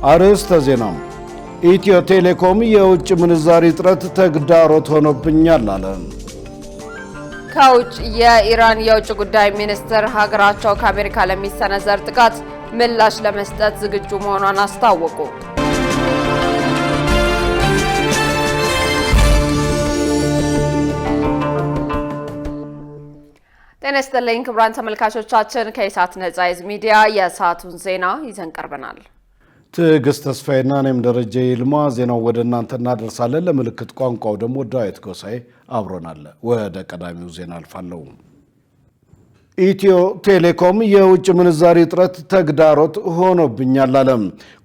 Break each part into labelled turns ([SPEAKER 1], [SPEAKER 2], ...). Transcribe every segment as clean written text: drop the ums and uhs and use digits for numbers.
[SPEAKER 1] አርዕስተ ዜና። ኢትዮ ቴሌኮም የውጭ ምንዛሪ እጥረት ተግዳሮት ሆኖብኛል አለ።
[SPEAKER 2] ከውጭ የኢራን የውጭ ጉዳይ ሚኒስትር ሀገራቸው ከአሜሪካ ለሚሰነዘር ጥቃት ምላሽ ለመስጠት ዝግጁ መሆኗን አስታወቁ። ጤና ይስጥልኝ ክቡራን ተመልካቾቻችን፣ ከኢሳት ነጻ ሚዲያ የሰዓቱን ዜና ይዘን ቀርበናል።
[SPEAKER 1] ትዕግስት ተስፋዬና እኔም ደረጀ ይልማ ዜናው ወደ እናንተ እናደርሳለን። ለምልክት ቋንቋው ደግሞ ዳዊት ጎሳኤ አብሮናል። ወደ ቀዳሚው ዜና አልፋለሁ። ኢትዮ ቴሌኮም የውጭ ምንዛሪ እጥረት ተግዳሮት ሆኖብኛል አለ።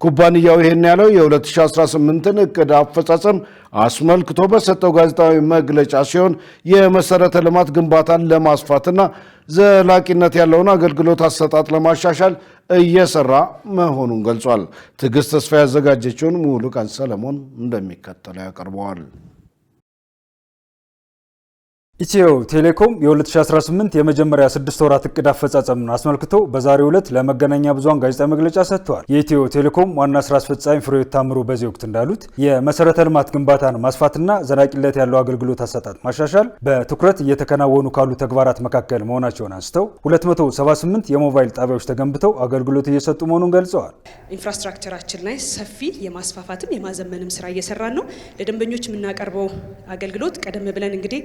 [SPEAKER 1] ኩባንያው ይሄን ያለው የ2018ን እቅድ አፈጻጸም አስመልክቶ በሰጠው ጋዜጣዊ መግለጫ ሲሆን የመሰረተ ልማት ግንባታን ለማስፋትና ዘላቂነት ያለውን አገልግሎት አሰጣጥ ለማሻሻል እየሰራ መሆኑን ገልጿል። ትዕግስት ተስፋ ያዘጋጀችውን ሙሉ ቀን ሰለሞን እንደሚከተለው ያቀርበዋል።
[SPEAKER 3] ኢትዮ ቴሌኮም የ2018 የመጀመሪያ 6 ወራት እቅድ አፈጻጸምን አስመልክቶ በዛሬው ዕለት ለመገናኛ ብዙሃን ጋዜጣዊ መግለጫ ሰጥተዋል። የኢትዮ ቴሌኮም ዋና ስራ አስፈጻሚ ፍሬሕይወት ታምሩ በዚህ ወቅት እንዳሉት የመሰረተ ልማት ግንባታን ማስፋትና ዘላቂነት ያለው አገልግሎት አሰጣጥ ማሻሻል በትኩረት እየተከናወኑ ካሉ ተግባራት መካከል መሆናቸውን አንስተው 278 የሞባይል ጣቢያዎች ተገንብተው አገልግሎት እየሰጡ መሆኑን ገልጸዋል።
[SPEAKER 4] ኢንፍራስትራክቸራችን ላይ ሰፊ የማስፋፋትም የማዘመንም ስራ እየሰራን ነው። ለደንበኞች የምናቀርበው አገልግሎት ቀደም ብለን እንግዲህ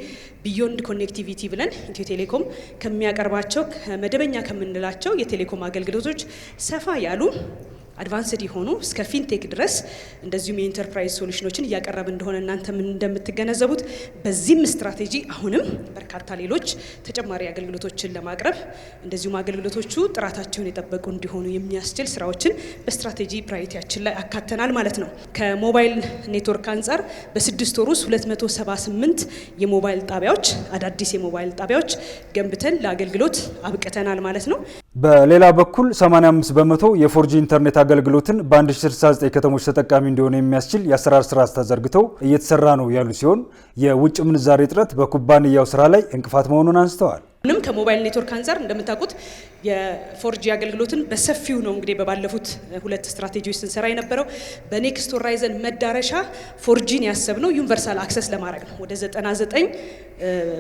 [SPEAKER 4] ቢዮንድ ኮኔክቲቪቲ ብለን ኢትዮ ቴሌኮም ከሚያቀርባቸው መደበኛ ከምንላቸው የቴሌኮም አገልግሎቶች ሰፋ ያሉ አድቫንስድ የሆኑ እስከ ፊንቴክ ድረስ እንደዚሁም የኢንተርፕራይዝ ሶሉሽኖችን እያቀረብ እንደሆነ እናንተም እንደምትገነዘቡት በዚህም ስትራቴጂ አሁንም በርካታ ሌሎች ተጨማሪ አገልግሎቶችን ለማቅረብ እንደዚሁም አገልግሎቶቹ ጥራታቸውን የጠበቁ እንዲሆኑ የሚያስችል ስራዎችን በስትራቴጂ ፕራዮሪቲያችን ላይ አካተናል ማለት ነው። ከሞባይል ኔትወርክ አንጻር በ6 ወር ውስጥ 278 የሞባይል ጣቢያዎች አዳዲስ የሞባይል ጣቢያዎች ገንብተን ለአገልግሎት አብቅተናል ማለት ነው።
[SPEAKER 3] በሌላ በኩል 85 በመቶ የፎርጂ ኢንተርኔት አገልግሎትን በ1069 ከተሞች ተጠቃሚ እንዲሆኑ የሚያስችል የአሰራር ስራ ተዘርግተው እየተሰራ ነው ያሉ ሲሆን የውጭ ምንዛሬ እጥረት በኩባንያው ስራ ላይ እንቅፋት መሆኑን አንስተዋል።
[SPEAKER 4] ምንም ከሞባይል ኔትወርክ አንጻር እንደምታውቁት የፎርጂ አገልግሎትን በሰፊው ነው እንግዲህ በባለፉት 2 ስትራቴጂዎች ስንሰራ የነበረው። በኔክስት ሆራይዘን መዳረሻ ፎርጂን ያሰብነው ዩኒቨርሳል አክሰስ ለማድረግ ነው። ወደ 99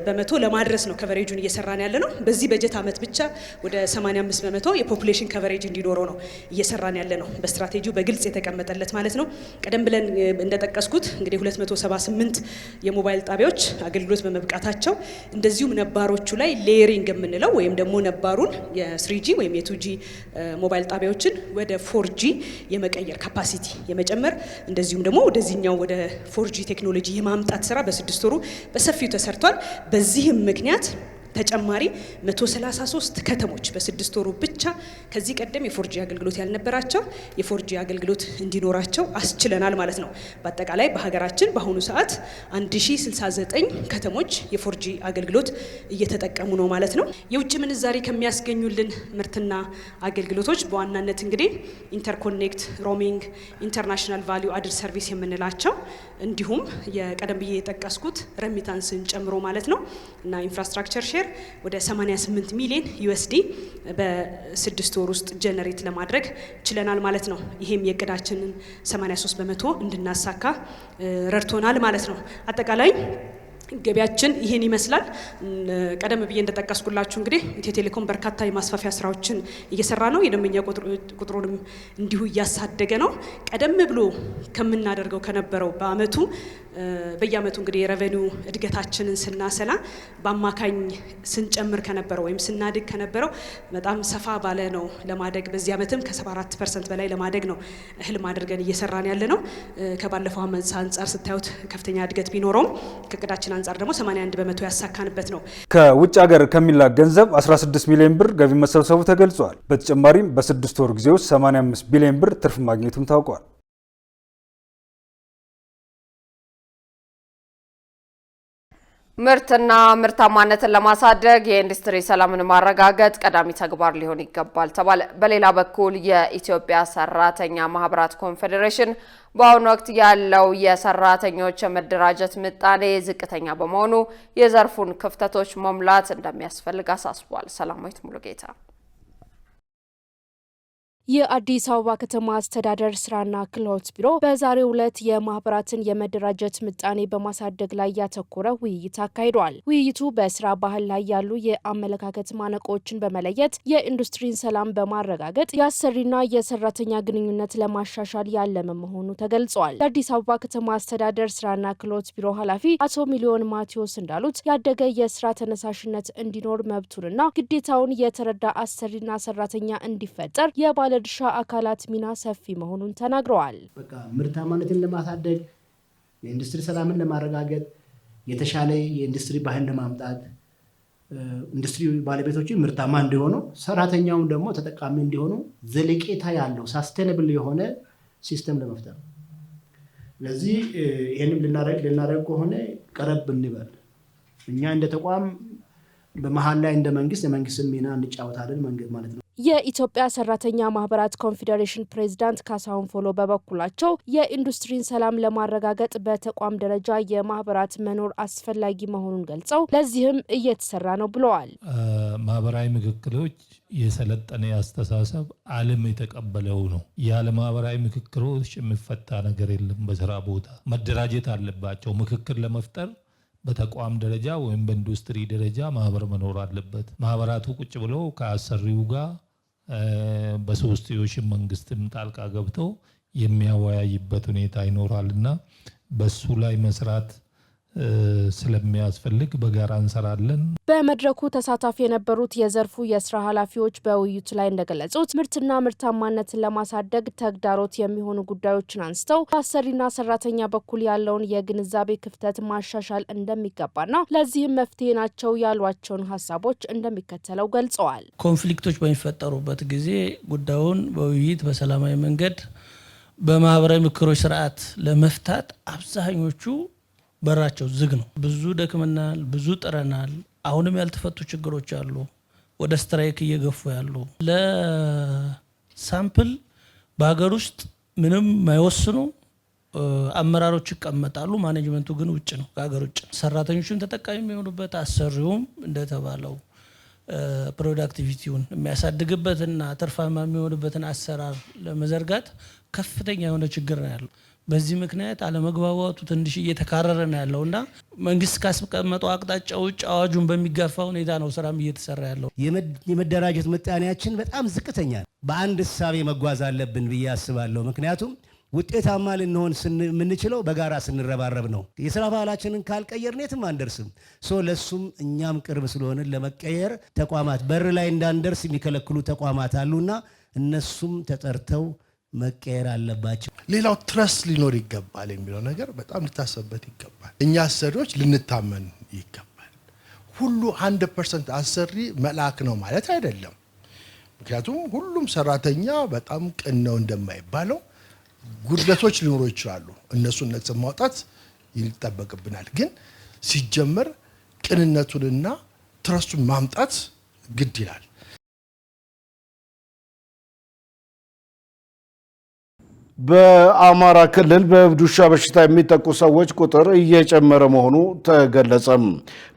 [SPEAKER 4] በመቶ ለማድረስ ነው ከቨሬጁን እየሰራን ያለ ነው። በዚህ በጀት ዓመት ብቻ ወደ 85 በመቶ የፖፑሌሽን ከቨሬጅ እንዲኖረው ነው እየሰራን ያለ ነው። በስትራቴጂው በግልጽ የተቀመጠለት ማለት ነው። ቀደም ብለን እንደጠቀስኩት እንግዲህ 278 የሞባይል ጣቢያዎች አገልግሎት በመብቃታቸው እንደዚሁም ነባሮቹ ላይ ሌየሪንግ የምንለው ወይም ደግሞ ነባሩን የ3G ወይም የ2G ሞባይል ጣቢያዎችን ወደ 4G የመቀየር ካፓሲቲ የመጨመር እንደዚሁም ደግሞ ወደዚህኛው ወደ 4G ቴክኖሎጂ የማምጣት ስራ በ6 ወሩ በሰፊው ተሰርቷል። በዚህም ምክንያት ተጨማሪ 133 ከተሞች በ6 ወሩ ብቻ ከዚህ ቀደም የ4G አገልግሎት ያልነበራቸው የ4G አገልግሎት እንዲኖራቸው አስችለናል ማለት ነው። በአጠቃላይ በሀገራችን በአሁኑ ሰዓት 1069 ከተሞች የ4G አገልግሎት እየተጠቀሙ ነው ማለት ነው። የውጭ ምንዛሪ ከሚያስገኙልን ምርትና አገልግሎቶች በዋናነት እንግዲህ ኢንተርኮኔክት፣ ሮሚንግ፣ ኢንተርናሽናል ቫልዩ አድድ ሰርቪስ የምንላቸው እንዲሁም የቀደም ብዬ የጠቀስኩት ረሚታንስን ጨምሮ ማለት ነው እና ኢንፍራስትራክቸር ሼር ወደ 88 ሚሊዮን ዩኤስዲ በ6 ወር ውስጥ ጀነሬት ለማድረግ ችለናል ማለት ነው። ይሄም የእቅዳችንን 83 በመቶ እንድናሳካ ረድቶናል ማለት ነው። አጠቃላይ ገቢያችን ይሄን ይመስላል። ቀደም ብዬ እንደጠቀስኩላችሁ እንግዲህ ኢትዮ ቴሌኮም በርካታ የማስፋፊያ ስራዎችን እየሰራ ነው። የደንበኛ ቁጥሩንም እንዲሁ እያሳደገ ነው። ቀደም ብሎ ከምናደርገው ከነበረው በየአመቱ እንግዲህ የሬቨኒው እድገታችንን ስናሰላ በአማካኝ ስንጨምር ከነበረው ወይም ስናድግ ከነበረው በጣም ሰፋ ባለ ነው ለማደግ በዚህ አመትም ከ74% በላይ ለማደግ ነው ህልም አድርገን እየሰራን ያለ ነው። ከባለፈው አመት አንጻር ስታዩት ከፍተኛ እድገት ቢኖረውም ከእቅዳችን አንጻር ደግሞ 81 በመቶ ያሳካንበት ነው።
[SPEAKER 3] ከውጭ ሀገር ከሚላክ ገንዘብ 16 ሚሊዮን ብር ገቢ መሰብሰቡ ተገልጿል። በተጨማሪም በ6 ወር ጊዜ ውስጥ 85 ቢሊዮን ብር ትርፍ ማግኘቱም ታውቋል።
[SPEAKER 2] ምርትና ምርታማነትን ለማሳደግ የኢንዱስትሪ ሰላምን ማረጋገጥ ቀዳሚ ተግባር ሊሆን ይገባል ተባለ። በሌላ በኩል የኢትዮጵያ ሰራተኛ ማህበራት ኮንፌዴሬሽን በአሁኑ ወቅት ያለው የሰራተኞች መደራጀት ምጣኔ ዝቅተኛ በመሆኑ የዘርፉን ክፍተቶች መሙላት እንደሚያስፈልግ አሳስቧል። ሰላማዊት ሙሉጌታ
[SPEAKER 5] የአዲስ አበባ ከተማ አስተዳደር ስራና ክህሎት ቢሮ በዛሬው ዕለት የማህበራትን የመደራጀት ምጣኔ በማሳደግ ላይ ያተኮረ ውይይት አካሂዷል። ውይይቱ በስራ ባህል ላይ ያሉ የአመለካከት ማነቆችን በመለየት የኢንዱስትሪን ሰላም በማረጋገጥ የአሰሪና የሰራተኛ ግንኙነት ለማሻሻል ያለመ መሆኑ ተገልጿል። የአዲስ አበባ ከተማ አስተዳደር ስራና ክህሎት ቢሮ ኃላፊ አቶ ሚሊዮን ማቴዎስ እንዳሉት ያደገ የስራ ተነሳሽነት እንዲኖር መብቱንና ግዴታውን የተረዳ አሰሪና ሰራተኛ እንዲፈጠር የባለድርሻ አካላት ሚና ሰፊ መሆኑን ተናግረዋል።
[SPEAKER 6] በቃ ምርታማነትን ለማሳደግ የኢንዱስትሪ ሰላምን ለማረጋገጥ የተሻለ የኢንዱስትሪ ባህል ለማምጣት ኢንዱስትሪ ባለቤቶች ምርታማ እንዲሆኑ ሰራተኛውም ደግሞ ተጠቃሚ እንዲሆኑ ዘለቄታ ያለው ሳስቴናብል የሆነ ሲስተም ለመፍጠር ነው። ስለዚህ ይሄንን ልናደርግ ከሆነ ቀረብ እንበል እኛ እንደ ተቋም በመሃል ላይ እንደ መንግስት የመንግስትን ሚና እንጫወታለን መንገድ ማለት ነው።
[SPEAKER 5] የኢትዮጵያ ሰራተኛ ማህበራት ኮንፌዴሬሽን ፕሬዝዳንት ካሳሁን ፎሎ በበኩላቸው የኢንዱስትሪን ሰላም ለማረጋገጥ በተቋም ደረጃ የማህበራት መኖር አስፈላጊ መሆኑን ገልጸው ለዚህም እየተሰራ ነው ብለዋል።
[SPEAKER 7] ማህበራዊ ምክክሮች የሰለጠነ አስተሳሰብ ዓለም የተቀበለው ነው። ያለ ማህበራዊ ምክክሮች የሚፈታ ነገር የለም። በስራ ቦታ መደራጀት አለባቸው። ምክክር ለመፍጠር በተቋም ደረጃ ወይም በኢንዱስትሪ ደረጃ ማህበር መኖር አለበት። ማህበራቱ ቁጭ ብለው ከአሰሪው ጋር በሶስትዮሽ መንግስትም ጣልቃ ገብተው የሚያወያይበት ሁኔታ ይኖራልና በሱ ላይ መስራት ስለሚያስፈልግ በጋራ እንሰራለን።
[SPEAKER 5] በመድረኩ ተሳታፊ የነበሩት የዘርፉ የስራ ኃላፊዎች በውይይቱ ላይ እንደገለጹት ምርትና ምርታማነትን ለማሳደግ ተግዳሮት የሚሆኑ ጉዳዮችን አንስተው በአሰሪና ሰራተኛ በኩል ያለውን የግንዛቤ ክፍተት ማሻሻል እንደሚገባና ለዚህም መፍትሄ ናቸው ያሏቸውን ሀሳቦች እንደሚከተለው ገልጸዋል።
[SPEAKER 8] ኮንፍሊክቶች በሚፈጠሩበት ጊዜ ጉዳዩን በውይይት በሰላማዊ መንገድ በማህበራዊ ምክክሮች ስርዓት ለመፍታት አብዛኞቹ በራቸው ዝግ ነው። ብዙ ደክመናል፣ ብዙ ጥረናል። አሁንም ያልተፈቱ ችግሮች አሉ። ወደ ስትራይክ እየገፉ ያሉ ለሳምፕል በሀገር ውስጥ ምንም ማይወስኑ አመራሮች ይቀመጣሉ። ማኔጅመንቱ ግን ውጭ ነው፣ ከሀገር ውጭ። ሰራተኞቹን ተጠቃሚ የሚሆኑበት አሰሪውም እንደተባለው ፕሮዳክቲቪቲውን የሚያሳድግበትና ትርፋማ የሚሆንበትን አሰራር ለመዘርጋት ከፍተኛ የሆነ ችግር ነው ያለው። በዚህ ምክንያት አለመግባባቱ ትንሽ እየተካረረ ነው ያለውና መንግስት ካስቀመጠው አቅጣጫ ውጭ አዋጁን በሚጋፋ ሁኔታ ነው ስራም እየተሰራ ያለው።
[SPEAKER 6] የመደራጀት ምጣኔያችን በጣም ዝቅተኛ ነው። በአንድ እሳቤ መጓዝ አለብን ብዬ አስባለሁ። ምክንያቱም ውጤታማ ልንሆን የምንችለው በጋራ ስንረባረብ ነው። የስራ ባህላችንን ካልቀየርን የትም አንደርስም። ለሱም እኛም ቅርብ ስለሆንን ለመቀየር ተቋማት በር ላይ እንዳንደርስ የሚከለክሉ ተቋማት አሉና እነሱም ተጠርተው መቀየር አለባቸው።
[SPEAKER 9] ሌላው ትረስት ሊኖር ይገባል የሚለው ነገር በጣም ሊታሰብበት ይገባል። እኛ አሰሪዎች ልንታመን ይገባል። ሁሉ 100% አሰሪ መልአክ ነው ማለት አይደለም። ምክንያቱም ሁሉም ሰራተኛ በጣም ቅን ነው እንደማይባለው ጉድለቶች ሊኖሩ ይችላሉ። እነሱን ነጥብ ማውጣት ይጠበቅብናል። ግን ሲጀመር ቅንነቱንና ትረስቱን ማምጣት ግድ ይላል።
[SPEAKER 1] በአማራ ክልል በእብድ ውሻ በሽታ የሚጠቁ ሰዎች ቁጥር እየጨመረ መሆኑ ተገለጸም።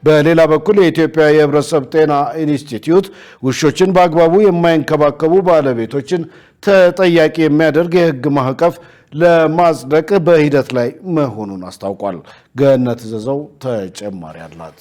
[SPEAKER 1] በሌላ በኩል የኢትዮጵያ የሕብረተሰብ ጤና ኢንስቲትዩት ውሾችን በአግባቡ የማይንከባከቡ ባለቤቶችን ተጠያቂ የሚያደርግ የሕግ ማዕቀፍ ለማጽደቅ በሂደት ላይ መሆኑን አስታውቋል። ገነት ዘዘው ተጨማሪ አላት።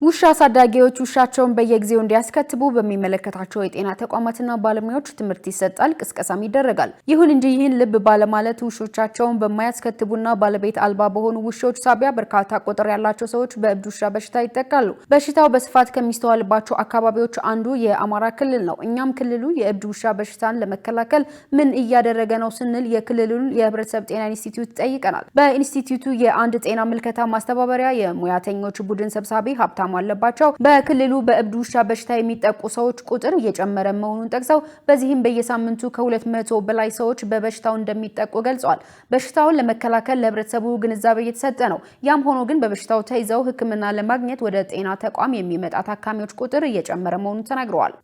[SPEAKER 10] ውሻ አሳዳጊዎች ውሻቸውን በየጊዜው እንዲያስከትቡ በሚመለከታቸው የጤና ተቋማትና ባለሙያዎች ትምህርት ይሰጣል፣ ቅስቀሳም ይደረጋል። ይሁን እንጂ ይህን ልብ ባለማለት ውሾቻቸውን በማያስከትቡና ባለቤት አልባ በሆኑ ውሾች ሳቢያ በርካታ ቁጥር ያላቸው ሰዎች በእብድ ውሻ በሽታ ይጠቃሉ። በሽታው በስፋት ከሚስተዋልባቸው አካባቢዎች አንዱ የአማራ ክልል ነው። እኛም ክልሉ የእብድ ውሻ በሽታን ለመከላከል ምን እያደረገ ነው ስንል የክልሉን የሕብረተሰብ ጤና ኢንስቲትዩት ጠይቀናል። በኢንስቲትዩቱ የአንድ ጤና ምልከታ ማስተባበሪያ የሙያተኞች ቡድን ሰብሳቢ ሀብታ አለባቸው በክልሉ በእብድ ውሻ በሽታ የሚጠቁ ሰዎች ቁጥር እየጨመረ መሆኑን ጠቅሰው በዚህም በየሳምንቱ ከ200 በላይ ሰዎች በበሽታው እንደሚጠቁ ገልጸዋል። በሽታውን ለመከላከል ለህብረተሰቡ ግንዛቤ እየተሰጠ ነው። ያም ሆኖ ግን በበሽታው ተይዘው ሕክምና ለማግኘት ወደ ጤና ተቋም የሚመጣ ታካሚዎች ቁጥር እየጨመረ መሆኑን ተናግረዋል።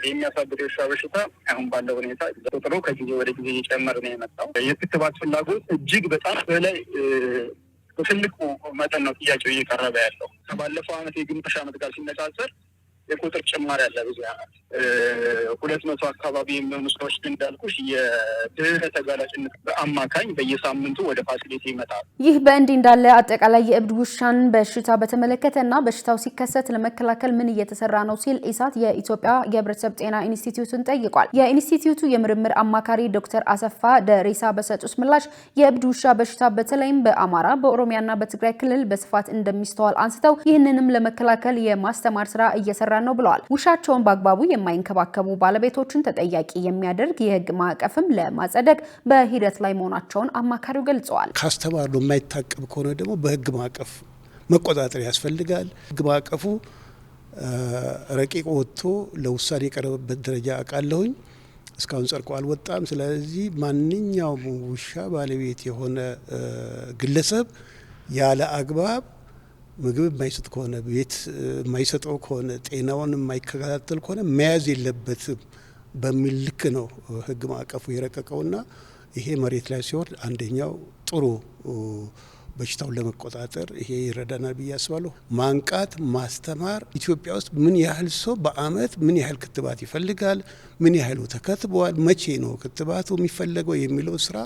[SPEAKER 11] የሚያሳብደው ውሻ በሽታ አሁን ባለው ሁኔታ ቁጥሩ ከጊዜ ወደ ጊዜ እየጨመረ ነው የመጣው። የክትባት ፍላጎት እጅግ በጣም በላይ በትልቁ መጠን ነው ጥያቄው እየቀረበ ያለው። ከባለፈው ዓመት የግማሽ ዓመት ጋር ሲነጻጸር የቁጥር ጭማሪ አለ። በዚህ ዓመት 200 አካባቢ የሚሆኑ ሰዎች እንዳልኩሽ የድህረ ተጋላጭነት በአማካኝ በየሳምንቱ ወደ ፋሲሊቲ ይመጣል።
[SPEAKER 10] ይህ በእንዲህ እንዳለ አጠቃላይ የእብድ ውሻን በሽታ በተመለከተና በሽታው ሲከሰት ለመከላከል ምን እየተሰራ ነው ሲል ኢሳት የኢትዮጵያ የህብረተሰብ ጤና ኢንስቲትዩትን ጠይቋል። የኢንስቲትዩቱ የምርምር አማካሪ ዶክተር አሰፋ ደሪሳ በሰጡት ምላሽ የእብድ ውሻ በሽታ በተለይም በአማራ በኦሮሚያና በትግራይ ክልል በስፋት እንደሚስተዋል አንስተው ይህንንም ለመከላከል የማስተማር ስራ እየሰራ ነው ብለዋል። ውሻቸውን በአግባቡ የማይንከባከቡ ባለቤቶችን ተጠያቂ የሚያደርግ የህግ ማዕቀፍም ለማጸደቅ በሂደት ላይ መሆናቸውን አማካሪው ገልጸዋል።
[SPEAKER 12] ካስተማሩ የማይታቀብ ከሆነ ደግሞ በህግ ማዕቀፍ መቆጣጠር ያስፈልጋል። ህግ ማዕቀፉ ረቂቅ ወጥቶ ለውሳኔ የቀረበበት ደረጃ አውቃለሁኝ። እስካሁን ጸድቆ አልወጣም። ስለዚህ ማንኛውም ውሻ ባለቤት የሆነ ግለሰብ ያለ አግባብ ምግብ የማይሰጥ ከሆነ ቤት የማይሰጠው ከሆነ ጤናውን የማይከታተል ከሆነ መያዝ የለበትም በሚል ልክ ነው ህግ ማዕቀፉ የረቀቀውና ይሄ መሬት ላይ ሲወርድ አንደኛው ጥሩ በሽታውን ለመቆጣጠር ይሄ ይረዳናል ብዬ አስባለሁ። ማንቃት፣ ማስተማር ኢትዮጵያ ውስጥ ምን ያህል ሰው በአመት ምን ያህል ክትባት ይፈልጋል፣ ምን ያህሉ ተከትቧል፣ መቼ ነው ክትባቱ የሚፈለገው የሚለው ስራ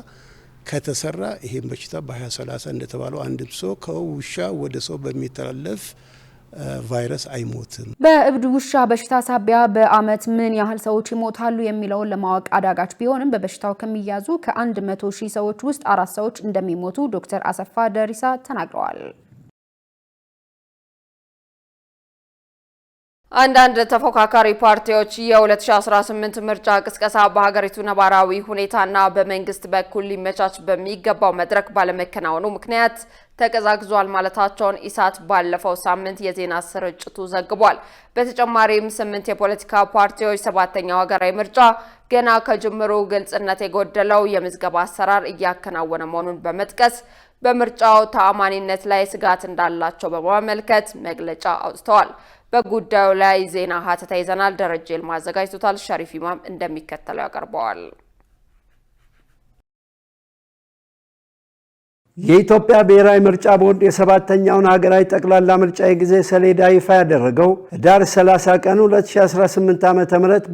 [SPEAKER 12] ከተሰራ ይሄን በሽታ በ2030 እንደተባለው አንድም ሰው ከውሻ ወደ ሰው በሚተላለፍ ቫይረስ አይሞትም።
[SPEAKER 10] በእብድ ውሻ በሽታ ሳቢያ በአመት ምን ያህል ሰዎች ይሞታሉ የሚለውን ለማወቅ አዳጋች ቢሆንም በበሽታው ከሚያዙ ከ100,000 ሰዎች ውስጥ 4 ሰዎች እንደሚሞቱ ዶክተር አሰፋ ደሪሳ ተናግረዋል።
[SPEAKER 2] አንዳንድ ተፎካካሪ ፓርቲዎች የ2018 ምርጫ ቅስቀሳ በሀገሪቱ ነባራዊ ሁኔታና በመንግስት በኩል ሊመቻች በሚገባው መድረክ ባለመከናወኑ ምክንያት ተቀዛቅዟል ማለታቸውን ኢሳት ባለፈው ሳምንት የዜና ስርጭቱ ዘግቧል። በተጨማሪም 8 የፖለቲካ ፓርቲዎች 7ኛው ሀገራዊ ምርጫ ገና ከጅምሩ ግልጽነት የጎደለው የምዝገባ አሰራር እያከናወነ መሆኑን በመጥቀስ በምርጫው ተአማኒነት ላይ ስጋት እንዳላቸው በማመልከት መግለጫ አውጥተዋል። በጉዳዩ ላይ ዜና ሀተታ ይዘናል። ደረጀ ይልማ አዘጋጅቶታል። ሸሪፍ ኢማም እንደሚከተለው ያቀርበዋል።
[SPEAKER 13] የኢትዮጵያ ብሔራዊ ምርጫ ቦርድ የ7ኛውን ሀገራዊ ጠቅላላ ምርጫ የጊዜ ሰሌዳ ይፋ ያደረገው ህዳር 30 ቀን 2018 ዓ.ም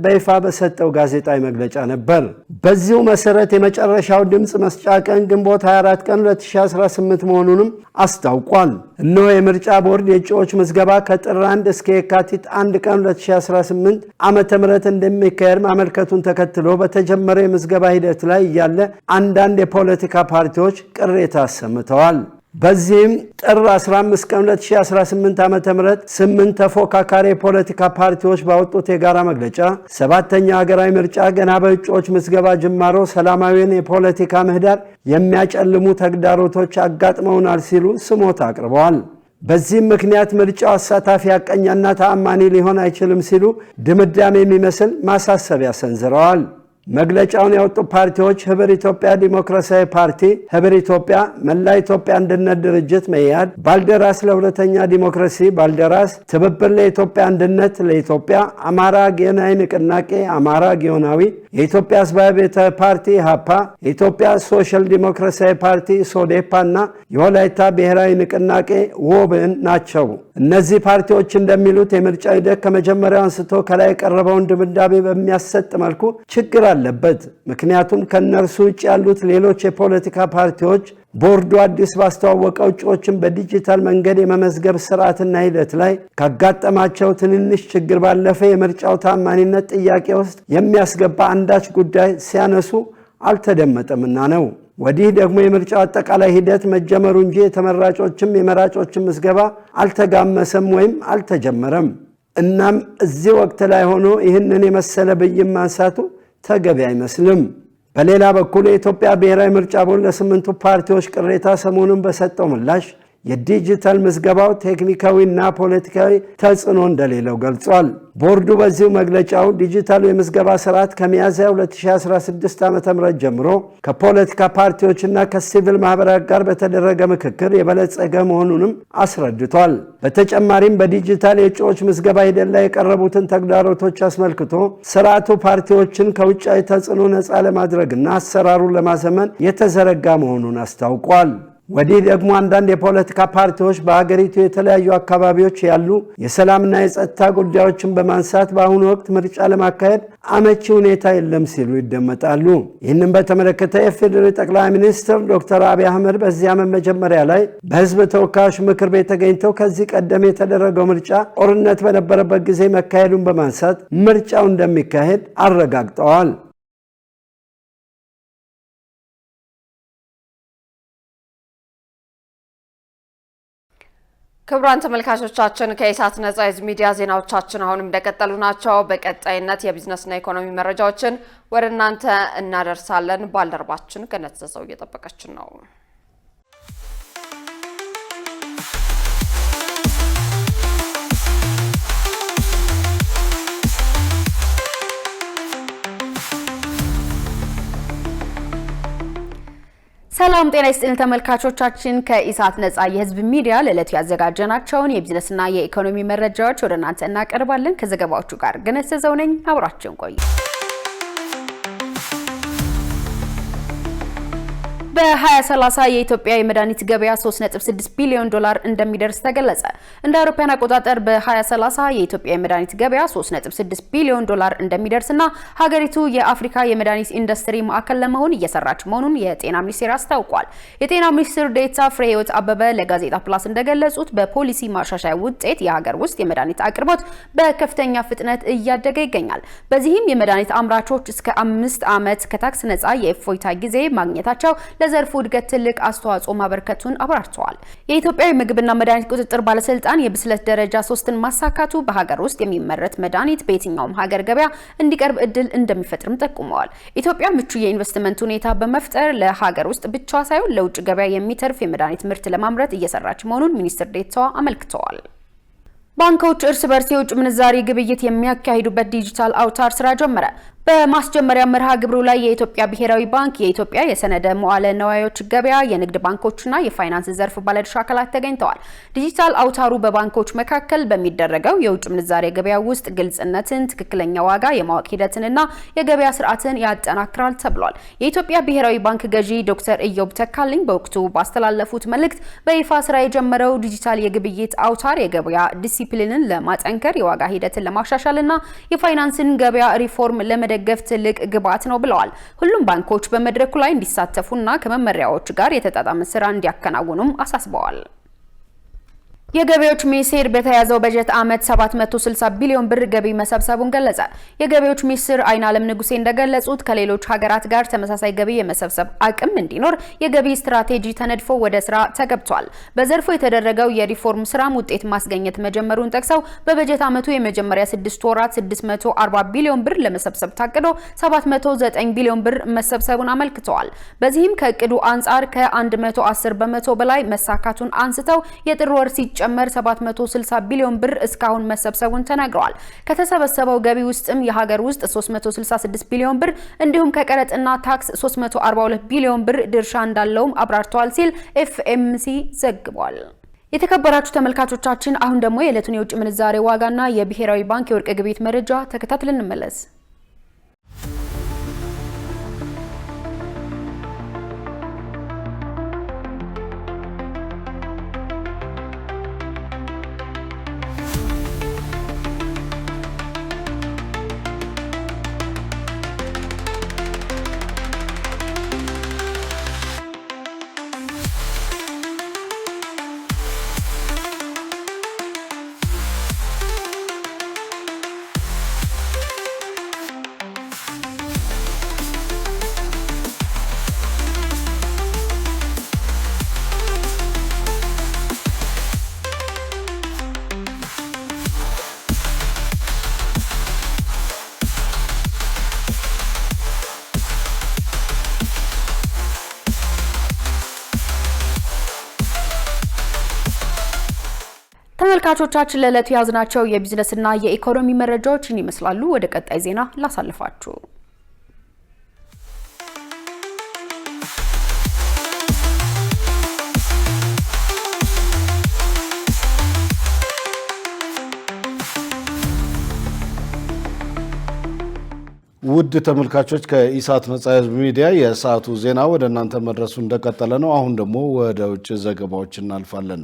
[SPEAKER 13] በይፋ በሰጠው ጋዜጣዊ መግለጫ ነበር። በዚሁ መሰረት የመጨረሻው ድምፅ መስጫ ቀን ግንቦት 24 ቀን 2018 መሆኑንም አስታውቋል። እነሆ የምርጫ ቦርድ የእጩዎች ምዝገባ ከጥር 1 እስከ የካቲት 1 ቀን 2018 ዓ.ም እንደሚካሄድ ማመልከቱን ተከትሎ በተጀመረው የምዝገባ ሂደት ላይ እያለ አንዳንድ የፖለቲካ ፓርቲዎች ቅሬታ ሰምተዋል። በዚህም ጥር 15 ቀን 2018 ዓ.ም 8 ተፎካካሪ የፖለቲካ ፓርቲዎች ባወጡት የጋራ መግለጫ 7ኛው ሀገራዊ ምርጫ ገና በእጩዎች ምዝገባ ጅማሮ ሰላማዊውን የፖለቲካ ምህዳር የሚያጨልሙ ተግዳሮቶች አጋጥመውናል ሲሉ ስሞታ አቅርበዋል። በዚህም ምክንያት ምርጫው አሳታፊ፣ ሐቀኛና ተአማኒ ሊሆን አይችልም ሲሉ ድምዳሜ የሚመስል ማሳሰቢያ ሰንዝረዋል። መግለጫውን ያወጡ ፓርቲዎች ህብር ኢትዮጵያ ዲሞክራሲያዊ ፓርቲ፣ ህብር ኢትዮጵያ፣ መላ ኢትዮጵያ አንድነት ድርጅት መኢአድ፣ ባልደራስ ለሁለተኛ ዲሞክራሲ ባልደራስ፣ ትብብር ለኢትዮጵያ አንድነት ለኢትዮጵያ፣ አማራ ጊዮናዊ ንቅናቄ አማራ ጊዮናዊ፣ የኢትዮጵያ ህዝባዊ አብዮታዊ ፓርቲ ኢሃፓ፣ የኢትዮጵያ ሶሻል ዲሞክራሲያዊ ፓርቲ ሶዴፓ እና የወላይታ ብሔራዊ ንቅናቄ ውብን ናቸው። እነዚህ ፓርቲዎች እንደሚሉት የምርጫ ሂደት ከመጀመሪያው አንስቶ ከላይ የቀረበውን ድምዳሜ በሚያሰጥ መልኩ ችግር አለበት። ምክንያቱም ከነርሱ ውጭ ያሉት ሌሎች የፖለቲካ ፓርቲዎች ቦርዱ አዲስ ባስተዋወቀው እጩዎችን በዲጂታል መንገድ የመመዝገብ ስርዓትና ሂደት ላይ ካጋጠማቸው ትንንሽ ችግር ባለፈ የምርጫው ታማኒነት ጥያቄ ውስጥ የሚያስገባ አንዳች ጉዳይ ሲያነሱ አልተደመጠምና ነው። ወዲህ ደግሞ የምርጫው አጠቃላይ ሂደት መጀመሩ እንጂ የተመራጮችም የመራጮችም ምዝገባ አልተጋመሰም ወይም አልተጀመረም። እናም እዚህ ወቅት ላይ ሆኖ ይህንን የመሰለ ብይን ማንሳቱ ተገቢ አይመስልም። በሌላ በኩል የኢትዮጵያ ብሔራዊ ምርጫ ቦርድ ለስምንቱ ፓርቲዎች ቅሬታ ሰሞኑን በሰጠው ምላሽ የዲጂታል ምዝገባው ቴክኒካዊና ፖለቲካዊ ተጽዕኖ እንደሌለው ገልጿል። ቦርዱ በዚሁ መግለጫው ዲጂታሉ የምዝገባ ስርዓት ከሚያዝያ 2016 ዓ.ም ጀምሮ ከፖለቲካ ፓርቲዎችና ከሲቪል ማህበራት ጋር በተደረገ ምክክር የበለጸገ መሆኑንም አስረድቷል። በተጨማሪም በዲጂታል የእጩዎች ምዝገባ ሂደት ላይ የቀረቡትን ተግዳሮቶች አስመልክቶ ስርዓቱ ፓርቲዎችን ከውጫዊ ተጽዕኖ ነፃ ለማድረግና አሰራሩን ለማዘመን የተዘረጋ መሆኑን አስታውቋል። ወዲህ ደግሞ አንዳንድ የፖለቲካ ፓርቲዎች በሀገሪቱ የተለያዩ አካባቢዎች ያሉ የሰላምና የጸጥታ ጉዳዮችን በማንሳት በአሁኑ ወቅት ምርጫ ለማካሄድ አመቺ ሁኔታ የለም ሲሉ ይደመጣሉ። ይህንን በተመለከተ የፌዴራል ጠቅላይ ሚኒስትር ዶክተር አብይ አህመድ በዚህ ዓመት መጀመሪያ ላይ በህዝብ ተወካዮች ምክር ቤት ተገኝተው ከዚህ ቀደም የተደረገው ምርጫ ጦርነት በነበረበት ጊዜ መካሄዱን በማንሳት ምርጫው እንደሚካሄድ አረጋግጠዋል።
[SPEAKER 2] ክቡራን ተመልካቾቻችን ከኢሳት ነጻ የህዝብ ሚዲያ ዜናዎቻችን አሁንም እንደቀጠሉ ናቸው። በቀጣይነት የቢዝነስና ኢኮኖሚ መረጃዎችን ወደ እናንተ እናደርሳለን። ባልደረባችን ገነት ዘዘው እየጠበቀችን ነው።
[SPEAKER 10] ሰላም ጤና ይስጥልን ተመልካቾቻችን፣ ከኢሳት ነጻ የህዝብ ሚዲያ ለዕለቱ ያዘጋጀናቸውን የቢዝነስና የኢኮኖሚ መረጃዎች ወደ እናንተ እናቀርባለን። ከዘገባዎቹ ጋር ገነት ዘዘው ነኝ። አብራችሁን ቆዩ። በ2030 የኢትዮጵያ የመድኃኒት ገበያ 3.6 ቢሊዮን ዶላር እንደሚደርስ ተገለጸ። እንደ አውሮፓውያን አቆጣጠር በ2030 የኢትዮጵያ የመድኃኒት ገበያ 3.6 ቢሊዮን ዶላር እንደሚደርስና ሀገሪቱ የአፍሪካ የመድኃኒት ኢንዱስትሪ ማዕከል ለመሆን እየሰራች መሆኑን የጤና ሚኒስቴር አስታውቋል። የጤና ሚኒስትር ዴኤታ ፍሬህይወት አበበ ለጋዜጣ ፕላስ እንደገለጹት በፖሊሲ ማሻሻያ ውጤት የሀገር ውስጥ የመድኃኒት አቅርቦት በከፍተኛ ፍጥነት እያደገ ይገኛል። በዚህም የመድኃኒት አምራቾች እስከ 5 ዓመት ከታክስ ነጻ የእፎይታ ጊዜ ማግኘታቸው ለዘርፉ እድገት ትልቅ አስተዋጽኦ ማበርከቱን አብራርተዋል። የኢትዮጵያ የምግብና መድኃኒት ቁጥጥር ባለስልጣን የብስለት ደረጃ 3ን ማሳካቱ በሀገር ውስጥ የሚመረት መድኃኒት በየትኛውም ሀገር ገበያ እንዲቀርብ እድል እንደሚፈጥርም ጠቁመዋል። ኢትዮጵያ ምቹ የኢንቨስትመንት ሁኔታ በመፍጠር ለሀገር ውስጥ ብቻ ሳይሆን ለውጭ ገበያ የሚተርፍ የመድኃኒት ምርት ለማምረት እየሰራች መሆኑን ሚኒስትር ዴኤታዋ አመልክተዋል። ባንኮች እርስ በርስ የውጭ ምንዛሪ ግብይት የሚያካሂዱበት ዲጂታል አውታር ስራ ጀመረ። በማስጀመሪያ መርሃ ግብሩ ላይ የኢትዮጵያ ብሔራዊ ባንክ፣ የኢትዮጵያ የሰነደ መዋለ ነዋዮች ገበያ፣ የንግድ ባንኮችና የፋይናንስ ዘርፍ ባለድርሻ አካላት ተገኝተዋል። ዲጂታል አውታሩ በባንኮች መካከል በሚደረገው የውጭ ምንዛሬ ገበያ ውስጥ ግልጽነትን፣ ትክክለኛ ዋጋ የማወቅ ሂደትንና የገበያ ስርዓትን ያጠናክራል ተብሏል። የኢትዮጵያ ብሔራዊ ባንክ ገዢ ዶክተር ኢዮብ ተካልኝ በወቅቱ ባስተላለፉት መልእክት በይፋ ስራ የጀመረው ዲጂታል የግብይት አውታር የገበያ ዲሲፕሊንን ለማጠንከር፣ የዋጋ ሂደትን ለማሻሻልና የፋይናንስን ገበያ ሪፎርም ለመደገፍ ትልቅ ግብዓት ነው ብለዋል። ሁሉም ባንኮች በመድረኩ ላይ እንዲሳተፉና ከመመሪያዎች ጋር የተጣጣመ ስራ እንዲያከናውኑም አሳስበዋል። የገቢዎች ሚኒስቴር በተያዘው በጀት ዓመት 760 ቢሊዮን ብር ገቢ መሰብሰቡን ገለጸ። የገቢዎች ሚኒስትር አይናለም ንጉሴ እንደገለጹት ከሌሎች ሀገራት ጋር ተመሳሳይ ገቢ የመሰብሰብ አቅም እንዲኖር የገቢ ስትራቴጂ ተነድፎ ወደ ስራ ተገብቷል። በዘርፉ የተደረገው የሪፎርም ስራም ውጤት ማስገኘት መጀመሩን ጠቅሰው በበጀት ዓመቱ የመጀመሪያ 6 ወራት 640 ቢሊዮን ብር ለመሰብሰብ ታቅዶ 709 ቢሊዮን ብር መሰብሰቡን አመልክተዋል። በዚህም ከእቅዱ አንጻር ከ110 በመቶ በላይ መሳካቱን አንስተው የጥር ወር ጨመር 760 ቢሊዮን ብር እስካሁን መሰብሰቡን ተናግረዋል። ከተሰበሰበው ገቢ ውስጥም የሀገር ውስጥ 366 ቢሊዮን ብር እንዲሁም ከቀረጥና ታክስ 342 ቢሊዮን ብር ድርሻ እንዳለውም አብራርተዋል ሲል ኤፍኤምሲ ዘግቧል። የተከበራችሁ ተመልካቾቻችን አሁን ደግሞ የዕለቱን የውጭ ምንዛሬ ዋጋና የብሔራዊ ባንክ የወርቅ ግብይት መረጃ ተከታትለን እንመለስ። ተመልካቾቻችን ለዕለቱ ያዝናቸው የቢዝነስና የኢኮኖሚ መረጃዎችን ይመስላሉ። ወደ ቀጣይ ዜና ላሳልፋችሁ።
[SPEAKER 1] ውድ ተመልካቾች ከኢሳት ነጻ ሕዝብ ሚዲያ የሰዓቱ ዜና ወደ እናንተ መድረሱ እንደቀጠለ ነው። አሁን ደግሞ ወደ ውጭ ዘገባዎች እናልፋለን።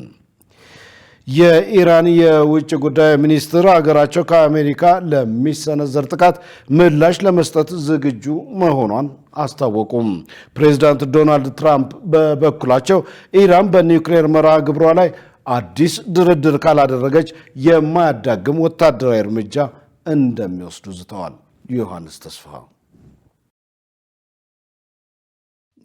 [SPEAKER 1] የኢራን የውጭ ጉዳይ ሚኒስትር ሀገራቸው ከአሜሪካ ለሚሰነዘር ጥቃት ምላሽ ለመስጠት ዝግጁ መሆኗን አስታወቁም። ፕሬዚዳንት ዶናልድ ትራምፕ በበኩላቸው ኢራን በኒውክሌር መርሃ ግብሯ ላይ አዲስ ድርድር ካላደረገች የማያዳግም ወታደራዊ እርምጃ እንደሚወስዱ ዝተዋል። ዮሐንስ ተስፋ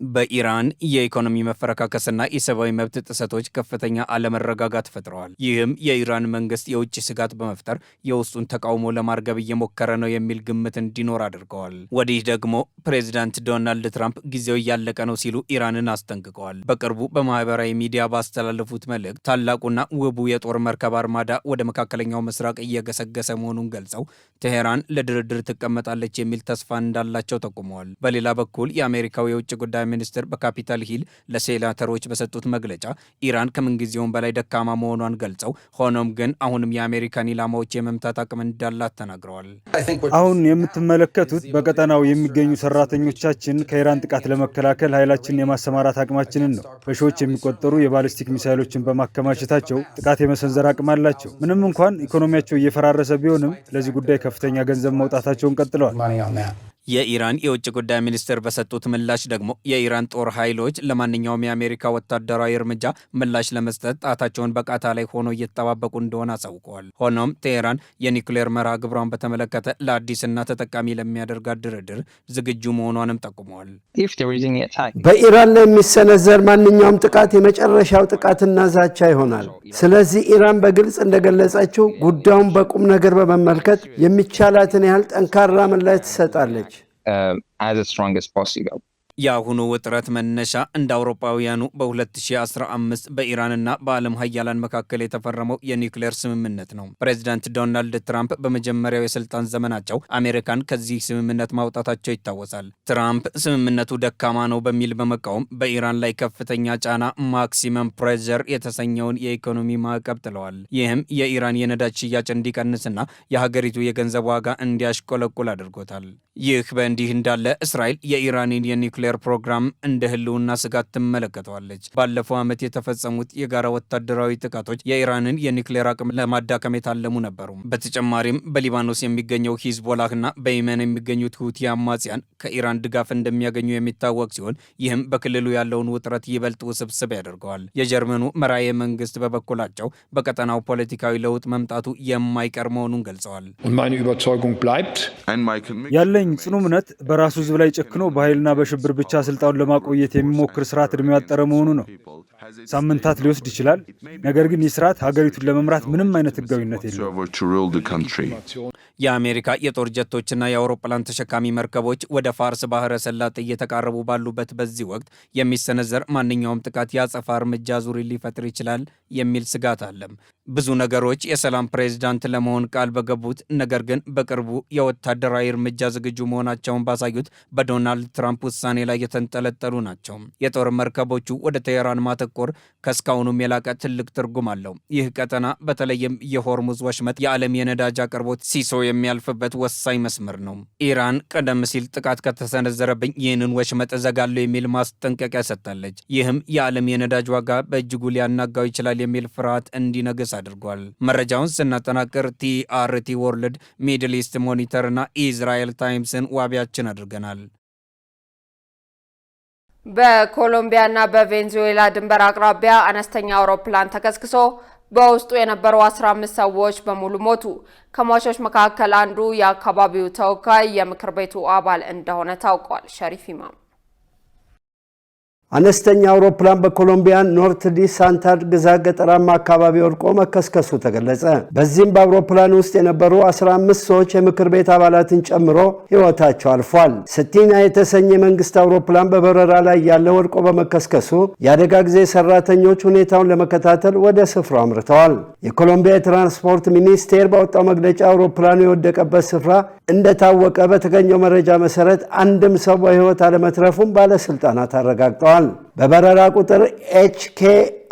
[SPEAKER 14] በኢራን የኢኮኖሚ መፈረካከስና የሰብአዊ መብት ጥሰቶች ከፍተኛ አለመረጋጋት ፈጥረዋል። ይህም የኢራን መንግስት የውጭ ስጋት በመፍጠር የውስጡን ተቃውሞ ለማርገብ እየሞከረ ነው የሚል ግምት እንዲኖር አድርገዋል። ወዲህ ደግሞ ፕሬዚዳንት ዶናልድ ትራምፕ ጊዜው እያለቀ ነው ሲሉ ኢራንን አስጠንቅቀዋል። በቅርቡ በማህበራዊ ሚዲያ ባስተላለፉት መልእክት ታላቁና ውቡ የጦር መርከብ አርማዳ ወደ መካከለኛው ምስራቅ እየገሰገሰ መሆኑን ገልጸው ቴሄራን ለድርድር ትቀመጣለች የሚል ተስፋ እንዳላቸው ጠቁመዋል። በሌላ በኩል የአሜሪካው የውጭ ጉዳይ ሚኒስትር በካፒታል ሂል ለሴናተሮች በሰጡት መግለጫ ኢራን ከምንጊዜውም በላይ ደካማ መሆኗን ገልጸው ሆኖም ግን አሁንም የአሜሪካን ኢላማዎች የመምታት አቅም እንዳላት ተናግረዋል።
[SPEAKER 3] አሁን የምትመለከቱት በቀጠናው የሚገኙ ሰራተኞቻችን ከኢራን ጥቃት ለመከላከል ኃይላችንን የማሰማራት አቅማችንን ነው። በሺዎች የሚቆጠሩ የባሊስቲክ ሚሳይሎችን በማከማቸታቸው ጥቃት የመሰንዘር አቅም አላቸው። ምንም እንኳን ኢኮኖሚያቸው እየፈራረሰ ቢሆንም ለዚህ ጉዳይ ከፍተኛ ገንዘብ ማውጣታቸውን ቀጥለዋል።
[SPEAKER 14] የኢራን የውጭ ጉዳይ ሚኒስትር በሰጡት ምላሽ ደግሞ የኢራን ጦር ኃይሎች ለማንኛውም የአሜሪካ ወታደራዊ እርምጃ ምላሽ ለመስጠት ጣታቸውን በቃታ ላይ ሆኖ እየተጠባበቁ እንደሆነ አሳውቀዋል። ሆኖም ቴሄራን የኒውክሌር መርሃ ግብሯን በተመለከተ ለአዲስና ተጠቃሚ ለሚያደርጋት ድርድር ዝግጁ መሆኗንም ጠቁመዋል።
[SPEAKER 13] በኢራን ላይ የሚሰነዘር ማንኛውም ጥቃት የመጨረሻው ጥቃትና ዛቻ ይሆናል። ስለዚህ ኢራን በግልጽ እንደገለጸችው ጉዳዩን በቁም ነገር በመመልከት የሚቻላትን ያህል ጠንካራ ምላሽ ትሰጣለች።
[SPEAKER 14] የአሁኑ ውጥረት መነሻ እንደ አውሮፓውያኑ በ2015 በኢራንና በዓለም ሀያላን መካከል የተፈረመው የኒውክሌር ስምምነት ነው። ፕሬዚዳንት ዶናልድ ትራምፕ በመጀመሪያው የስልጣን ዘመናቸው አሜሪካን ከዚህ ስምምነት ማውጣታቸው ይታወሳል። ትራምፕ ስምምነቱ ደካማ ነው በሚል በመቃወም በኢራን ላይ ከፍተኛ ጫና ማክሲመም ፕሬዠር የተሰኘውን የኢኮኖሚ ማዕቀብ ጥለዋል። ይህም የኢራን የነዳጅ ሽያጭ እንዲቀንስና የሀገሪቱ የገንዘብ ዋጋ እንዲያሽቆለቁል አድርጎታል። ይህ በእንዲህ እንዳለ እስራኤል የኢራንን የኒውክሌር ፕሮግራም እንደ ህልውና ስጋት ትመለከተዋለች። ባለፈው ዓመት የተፈጸሙት የጋራ ወታደራዊ ጥቃቶች የኢራንን የኒውክሌር አቅም ለማዳከም የታለሙ ነበሩ። በተጨማሪም በሊባኖስ የሚገኘው ሂዝቦላህና በየመን የሚገኙት ሁቲ አማጽያን ከኢራን ድጋፍ እንደሚያገኙ የሚታወቅ ሲሆን ይህም በክልሉ ያለውን ውጥረት ይበልጥ ውስብስብ ያደርገዋል። የጀርመኑ መራሄ መንግስት በበኩላቸው በቀጠናው ፖለቲካዊ ለውጥ መምጣቱ የማይቀር መሆኑን ገልጸዋል።
[SPEAKER 3] ያለኝ ጽኑ እምነት በራሱ ህዝብ ላይ ጨክኖ በኃይልና በሽብር ብቻ ስልጣኑን ለማቆየት የሚሞክር ስርዓት እድሜው ያጠረ መሆኑ ነው። ሳምንታት ሊወስድ ይችላል። ነገር ግን ይህ ስርዓት ሀገሪቱን ለመምራት ምንም አይነት ህጋዊነት የለውም።
[SPEAKER 14] የአሜሪካ የጦር ጀቶችና የአውሮፕላን ተሸካሚ መርከቦች ወደ ፋርስ ባህረ ሰላጤ እየተቃረቡ ባሉበት በዚህ ወቅት የሚሰነዘር ማንኛውም ጥቃት የአጸፋ እርምጃ ዙሪ ሊፈጥር ይችላል የሚል ስጋት አለም። ብዙ ነገሮች የሰላም ፕሬዝዳንት ለመሆን ቃል በገቡት ነገር ግን በቅርቡ የወታደራዊ እርምጃ ዝግጁ መሆናቸውን ባሳዩት በዶናልድ ትራምፕ ውሳኔ ላይ የተንጠለጠሉ ናቸው። የጦር መርከቦቹ ወደ ቴሄራን ማተኮር ከእስካሁኑም የላቀ ትልቅ ትርጉም አለው። ይህ ቀጠና በተለይም የሆርሙዝ ወሽመጥ የዓለም የነዳጅ አቅርቦት ሲሶ የሚያልፍበት ወሳኝ መስመር ነው። ኢራን ቀደም ሲል ጥቃት ከተሰነዘረብኝ ይህንን ወሽመጥ እዘጋለሁ የሚል ማስጠንቀቂያ ሰጥታለች። ይህም የዓለም የነዳጅ ዋጋ በእጅጉ ሊያናጋው ይችላል የሚል ፍርሃት እንዲነግስ አድርጓል። መረጃውን ስናጠናቅር ቲአርቲ ወርልድ፣ ሚድል ኢስት ሞኒተር እና ኢዝራኤል ታይምስን ዋቢያችን አድርገናል።
[SPEAKER 2] በኮሎምቢያና በቬንዙዌላ ድንበር አቅራቢያ አነስተኛ አውሮፕላን ተከስክሶ በውስጡ የነበሩ 15 ሰዎች በሙሉ ሞቱ። ከሟቾች መካከል አንዱ የአካባቢው ተወካይ የምክር ቤቱ አባል እንደሆነ ታውቋል። ሸሪፍ ኢማም
[SPEAKER 13] አነስተኛ አውሮፕላን በኮሎምቢያ ኖርት ዲ ሳንታር ግዛት ገጠራማ አካባቢ ወድቆ መከስከሱ ተገለጸ። በዚህም በአውሮፕላን ውስጥ የነበሩ 15 ሰዎች የምክር ቤት አባላትን ጨምሮ ሕይወታቸው አልፏል። ስቲና የተሰኘ መንግስት አውሮፕላን በበረራ ላይ ያለ ወድቆ በመከስከሱ የአደጋ ጊዜ ሰራተኞች ሁኔታውን ለመከታተል ወደ ስፍራው አምርተዋል። የኮሎምቢያ የትራንስፖርት ሚኒስቴር ባወጣው መግለጫ አውሮፕላኑ የወደቀበት ስፍራ እንደታወቀ በተገኘው መረጃ መሰረት አንድም ሰው በሕይወት አለመትረፉን ባለስልጣናት አረጋግጠዋል። ተናግረዋል። በበረራ ቁጥር HK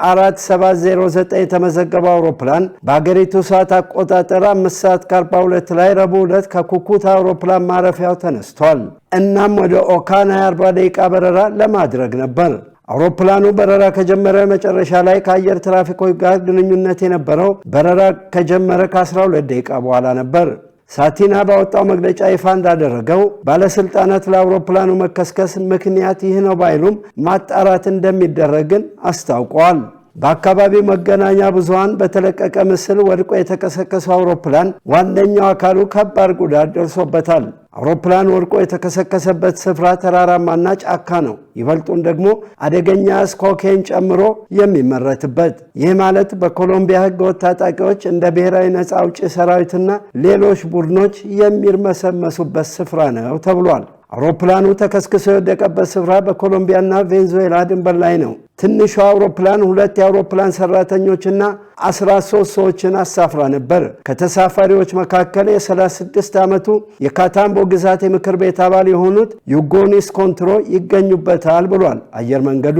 [SPEAKER 13] 4709 የተመዘገበው አውሮፕላን በአገሪቱ ሰዓት አቆጣጠር 5:42 ላይ ረቡዕ ዕለት ከኩኩታ አውሮፕላን ማረፊያው ተነስቷል። እናም ወደ ኦካና 40 ደቂቃ በረራ ለማድረግ ነበር። አውሮፕላኑ በረራ ከጀመረ መጨረሻ ላይ ከአየር ትራፊኮች ጋር ግንኙነት የነበረው በረራ ከጀመረ ከ12 ደቂቃ በኋላ ነበር። ሳቲና ባወጣው መግለጫ ይፋ እንዳደረገው ባለስልጣናት ለአውሮፕላኑ መከስከስ ምክንያት ይህ ነው ባይሉም ማጣራት እንደሚደረግን አስታውቀዋል። በአካባቢው መገናኛ ብዙሃን በተለቀቀ ምስል ወድቆ የተከሰከሰው አውሮፕላን ዋነኛው አካሉ ከባድ ጉዳት ደርሶበታል። አውሮፕላን ወድቆ የተከሰከሰበት ስፍራ ተራራማና ጫካ ነው። ይበልጡን ደግሞ አደገኛ ኮኬን ጨምሮ የሚመረትበት። ይህ ማለት በኮሎምቢያ ህገወጥ ታጣቂዎች እንደ ብሔራዊ ነፃ አውጪ ሰራዊትና ሌሎች ቡድኖች የሚርመሰመሱበት ስፍራ ነው ተብሏል። አውሮፕላኑ ተከስክሶ የወደቀበት ስፍራ በኮሎምቢያና ቬንዙዌላ ድንበር ላይ ነው። ትንሹ አውሮፕላን 2 የአውሮፕላን ሰራተኞችና 13 ሰዎችን አሳፍራ ነበር። ከተሳፋሪዎች መካከል የ36 ዓመቱ የካታምቦ ግዛት የምክር ቤት አባል የሆኑት ዩጎኒስ ኮንትሮ ይገኙበታል ብሏል አየር መንገዱ።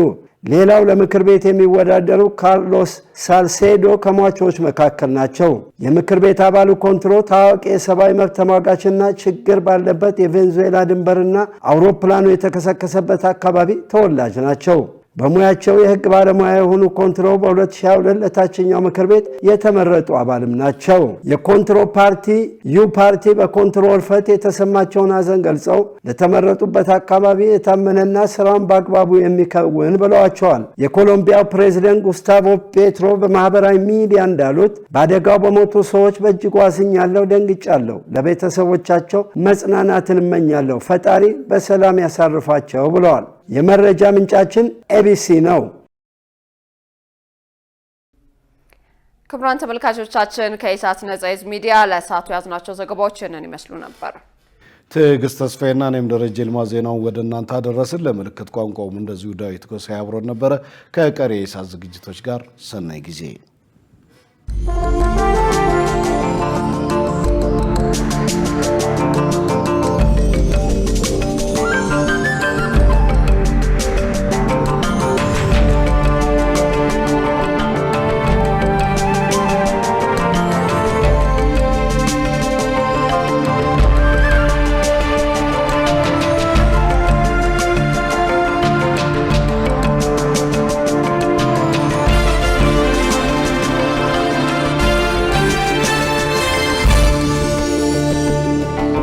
[SPEAKER 13] ሌላው ለምክር ቤት የሚወዳደሩ ካርሎስ ሳልሴዶ ከሟቾች መካከል ናቸው። የምክር ቤት አባሉ ኮንትሮ ታዋቂ የሰብአዊ መብት ተሟጋችና ችግር ባለበት የቬንዙዌላ ድንበርና አውሮፕላኑ የተከሰከሰበት አካባቢ ተወላጅ ናቸው። በሙያቸው የህግ ባለሙያ የሆኑ ኮንትሮ በ2022 ለታችኛው ምክር ቤት የተመረጡ አባልም ናቸው። የኮንትሮ ፓርቲ ዩ ፓርቲ በኮንትሮ እልፈት የተሰማቸውን ሐዘን ገልጸው ለተመረጡበት አካባቢ የታመነና ስራውን በአግባቡ የሚከውን ብለዋቸዋል። የኮሎምቢያው ፕሬዝደንት ጉስታቮ ፔትሮ በማህበራዊ ሚዲያ እንዳሉት በአደጋው በሞቱ ሰዎች በእጅጉ አዝኛለሁ፣ ደንግጫለሁ። ለቤተሰቦቻቸው መጽናናትን እመኛለሁ። ፈጣሪ በሰላም ያሳርፋቸው ብለዋል። የመረጃ ምንጫችን ኤቢሲ ነው።
[SPEAKER 2] ክቡራን ተመልካቾቻችን ከኢሳት ነጻ ህዝብ ሚዲያ ለሰዓቱ ያዝናቸው ዘገባዎች እነን ይመስሉ ነበር።
[SPEAKER 1] ትዕግስት ተስፋዬና እኔም ደረጀ ልማ ዜናውን ወደ እናንተ አደረስን። ለምልክት ቋንቋውም እንደዚሁ ዳዊት ጎሳዬ አብሮን ነበረ። ከቀሪ የኢሳት ዝግጅቶች ጋር ሰናይ ጊዜ